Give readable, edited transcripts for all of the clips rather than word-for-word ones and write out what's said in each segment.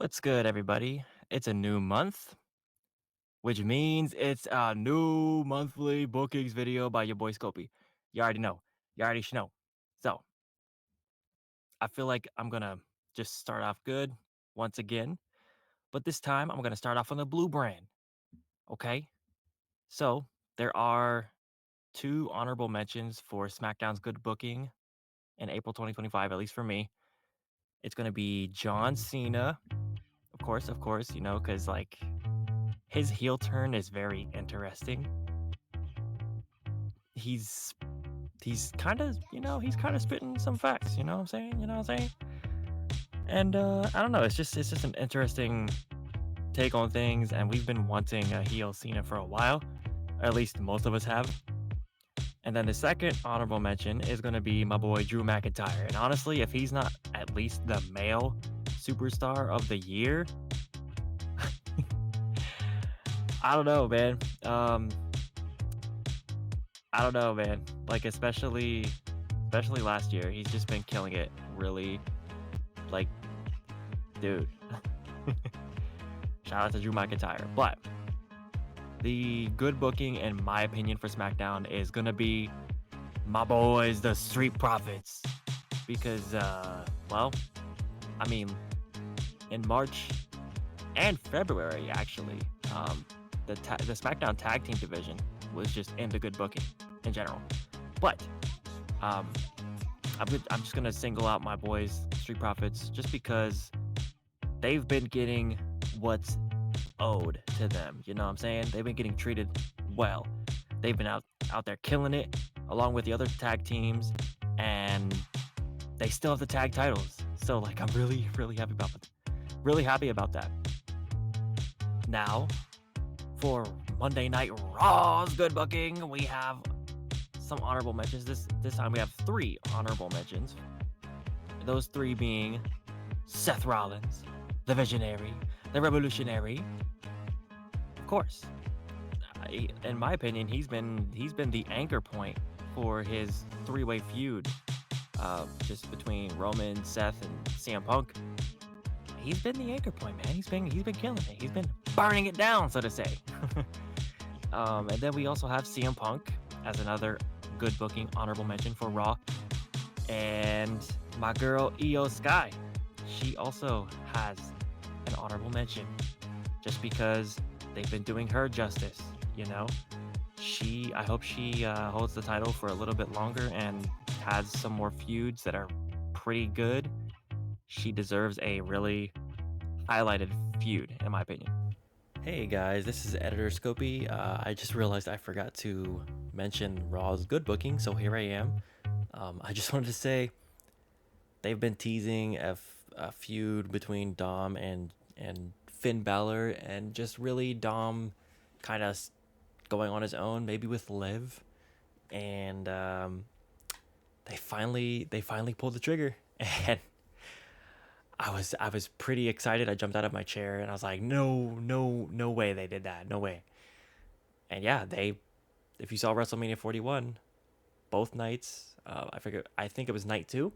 What's good, everybody? It's a new month, which means it's a new monthly bookings video by your boy Scopy. You already know. You already should know. So, I feel like I'm gonna just start off good once again, but this time I'm gonna start off on the blue brand. Okay? So, there are two honorable mentions for SmackDown's good booking in April 2025, at least for me. It's gonna be John Cena, of course, because like his heel turn is very interesting. He's he's kinda spitting some facts, you know what I'm saying? You know what I'm saying? And, I don't know, it's just an interesting take on things, and we've been wanting a heel Cena for a while, or at least most of us have. And then the second honorable mention is gonna be my boy Drew McIntyre, and honestly, if he's not at least the male superstar of the year, I don't know, man. I don't know, man. Like, especially last year, he's just been killing it, really. Like, dude. Shout out to Drew McIntyre. But the good booking, in my opinion, for SmackDown is gonna be my boys, the Street Profits. Because, well, I mean, in March and February, actually, the SmackDown Tag Team division was just in the good booking in general. But um, I'm just gonna single out my boys, Street Profits, just because they've been getting what's owed to them. You know what I'm saying? They've been getting treated well. They've been out there killing it along with the other tag teams, and they still have the tag titles. So like, I'm really happy about that. Now, for Monday Night Raw's good booking, we have some honorable mentions. This time we have three honorable mentions. Those three being Seth Rollins, the Visionary, the Revolutionary. Of course, in my opinion, he's been the anchor point for his three-way feud, just between Roman, Seth, and CM Punk. He's been the anchor point, man. He's been killing it. He's been burning it down, so to say. And then we also have CM Punk as another good booking honorable mention for Raw, and my girl Io Sky. She also has an honorable mention, just because they've been doing her justice. You know, I hope she holds the title for a little bit longer and has some more feuds that are pretty good. She deserves a really highlighted feud, in my opinion. Hey guys, this is Editor Scopy. I just realized I forgot to mention Raw's good booking, so here I am. I just wanted to say they've been teasing a feud between Dom and Finn Balor, and just really Dom kind of going on his own, maybe with Liv, and they finally pulled the trigger, and I was pretty excited. I jumped out of my chair and I was like, no, no, no way they did that, no way. And yeah, if you saw WrestleMania 41, both nights, I think it was night two,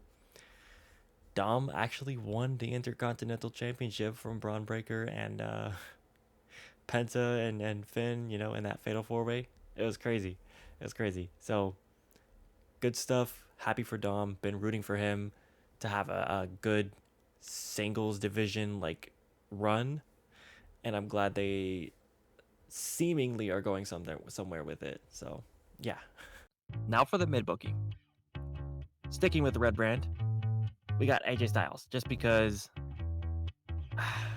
Dom actually won the Intercontinental Championship from Braun Breaker and Penta and Finn, in that fatal four way. It was crazy. It was crazy. So good stuff. Happy for Dom. Been rooting for him to have a good singles division like run, and I'm glad they seemingly are going somewhere with it. So yeah. Now for the mid booking. Sticking with the red brand, we got AJ Styles, just because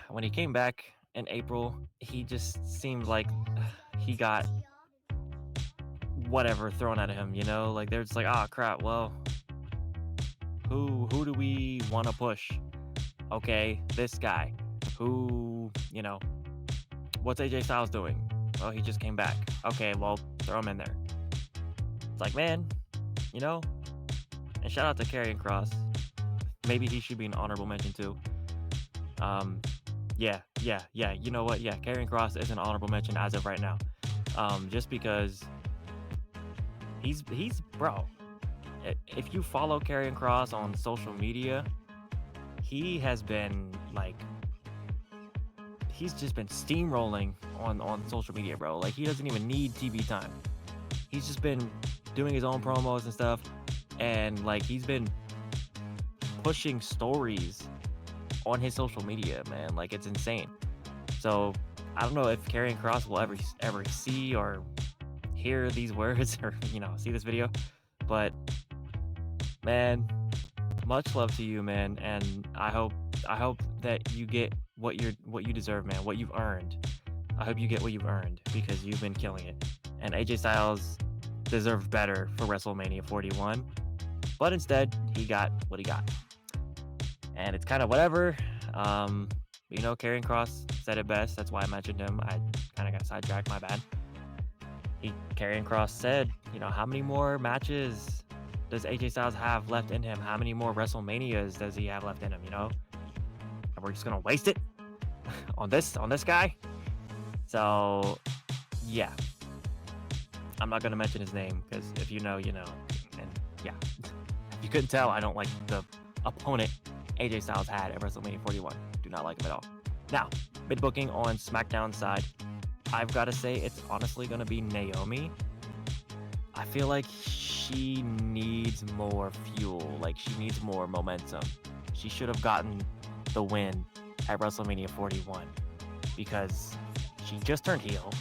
when he came back in April, he just seemed like he got whatever thrown at him, like they're just like, ah, crap, well, who do we want to push? Okay, this guy. Who, what's AJ Styles doing? Well, he just came back. Okay, well, throw him in there. It's like, man, you know, and shout out to Karrion Cross. Maybe he should be an honorable mention too. Yeah. You know what? Yeah, Karrion Cross is an honorable mention as of right now. Just because he's bro. If you follow Karrion Cross on social media, he has been like he's just been steamrolling on social media, bro. Like he doesn't even need TV time. He's just been doing his own promos and stuff, and like he's been pushing stories on his social media, man. Like it's insane. So I don't know if Karrion Cross will ever see or hear these words or see this video, but man, much love to you, man, and I hope that you get what you deserve, man, what you've earned. I hope you get what you've earned because you've been killing it. And AJ Styles deserved better for WrestleMania 41, but instead he got what he got, and it's kind of whatever. Karrion Cross said it best. That's why I mentioned him. I kind of got sidetracked. My bad. Karrion Cross said, how many more matches does AJ Styles have left in him? How many more WrestleManias does he have left in him? And we're just gonna waste it on this guy. So yeah, I'm not gonna mention his name because if you know, you know. And yeah, if you couldn't tell, I don't like the opponent AJ Styles had at WrestleMania 41. Do not like him at all. Now, mid booking on SmackDown side, I've got to say it's honestly gonna be Naomi. I feel like she needs more fuel. Like she needs more momentum. She should have gotten the win at WrestleMania 41 because she just turned heel,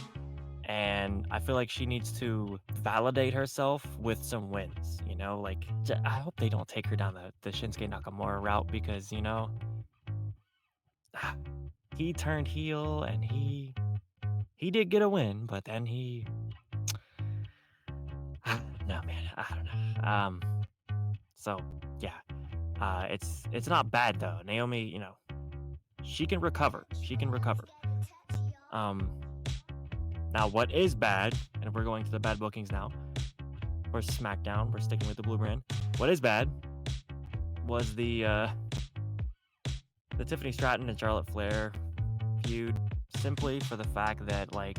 and I feel like she needs to validate herself with some wins. Like I hope they don't take her down the Shinsuke Nakamura route because he turned heel and he did get a win, but then no, man, I don't know. So yeah, it's not bad though. Naomi, she can recover. She can recover. Now what is bad, and we're going to the bad bookings now. For SmackDown, we're sticking with the blue brand. What is bad was the Tiffany Stratton and Charlotte Flair feud, simply for the fact that like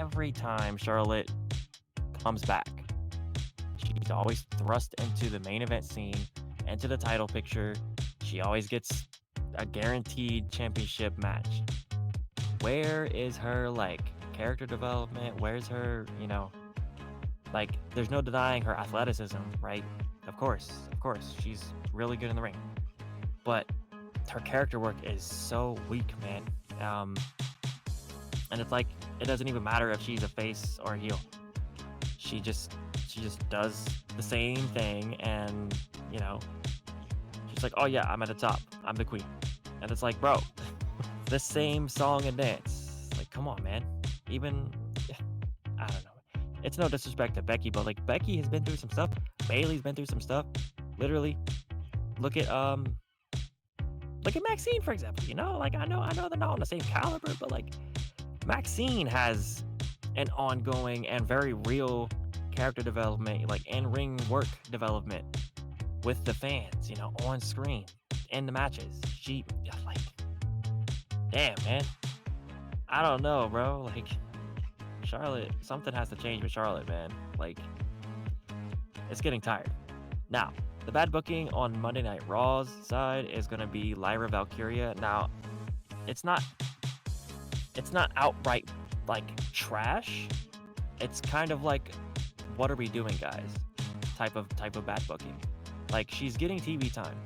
every time Charlotte comes back, she's always thrust into the main event scene, into the title picture. She always gets a guaranteed championship match. Where is her like character development? Where's her, like there's no denying her athleticism, right? Of course, she's really good in the ring. But her character work is so weak, man. And it's like it doesn't even matter if she's a face or a heel. She just does the same thing, and she's like, oh yeah, I'm at the top, I'm the queen. And it's like, bro, the same song and dance. Like, come on, man. Even I don't know. It's no disrespect to Becky, but like Becky has been through some stuff. Bailey's been through some stuff. Literally, look at Maxine, for example. Like I know they're not on the same caliber, but like Maxine has an ongoing and very real character development, like in-ring work development with the fans, on screen, in the matches. She, like, damn, man. I don't know, bro. Like, Charlotte, something has to change with Charlotte, man. Like, it's getting tired. Now, the bad booking on Monday Night Raw's side is going to be Lyra Valkyria. Now, it's not outright like trash. It's kind of like, what are we doing, guys? Type of bad booking. Like, she's getting TV time.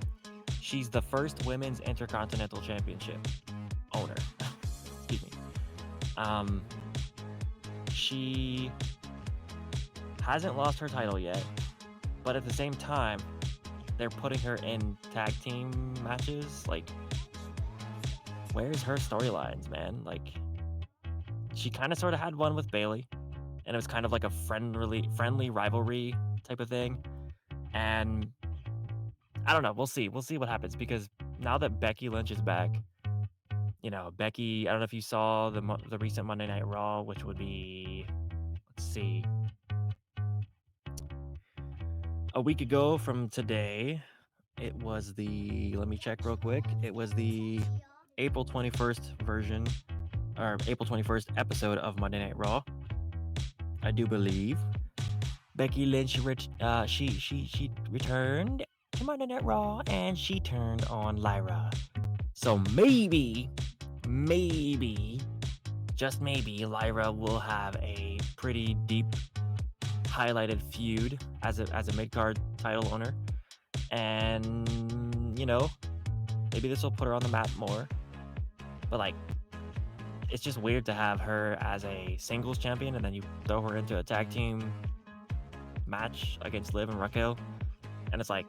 She's the first women's intercontinental championship owner. Excuse me. She hasn't lost her title yet, but at the same time, they're putting her in tag team matches. Like, where's her storylines, man? Like, she kind of sort of had one with Bailey, and it was kind of like a friendly rivalry type of thing. And I don't know. We'll see what happens, because now that Becky Lynch is back, Becky, I don't know if you saw the recent Monday Night Raw, which would be, let's see, a week ago from today. It was let me check real quick. It was the April 21st version, or April 21st episode of Monday Night Raw, I do believe. Becky Lynch, she returned to Monday Night Raw, and she turned on Lyra. So maybe maybe, just maybe, Lyra will have a pretty deep highlighted feud as a mid card title owner, and maybe this will put her on the map more. But like, it's just weird to have her as a singles champion and then you throw her into a tag team match against Liv and Raquel, and it's like,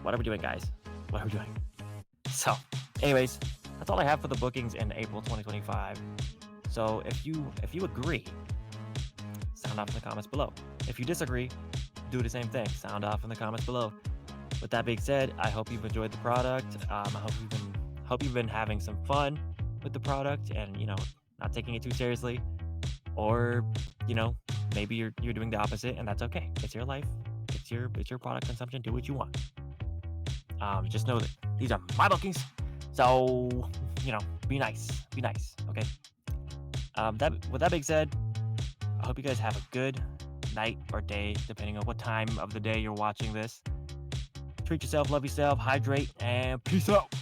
what are we doing, guys? What are we doing? So, anyways, that's all I have for the bookings in April 2025. So if you agree, sound off in the comments below. If you disagree, do the same thing. Sound off in the comments below. With that being said, I hope you've enjoyed the product. I hope you've been having some fun with the product, and not taking it too seriously. Or maybe you're doing the opposite, and that's okay. It's your life. It's your product consumption. Do what you want. Just know that these are my bookings. So be nice. Be nice. Okay. With that being said, I hope you guys have a good night or day, depending on what time of the day you're watching this. Treat yourself, love yourself, hydrate, and peace out.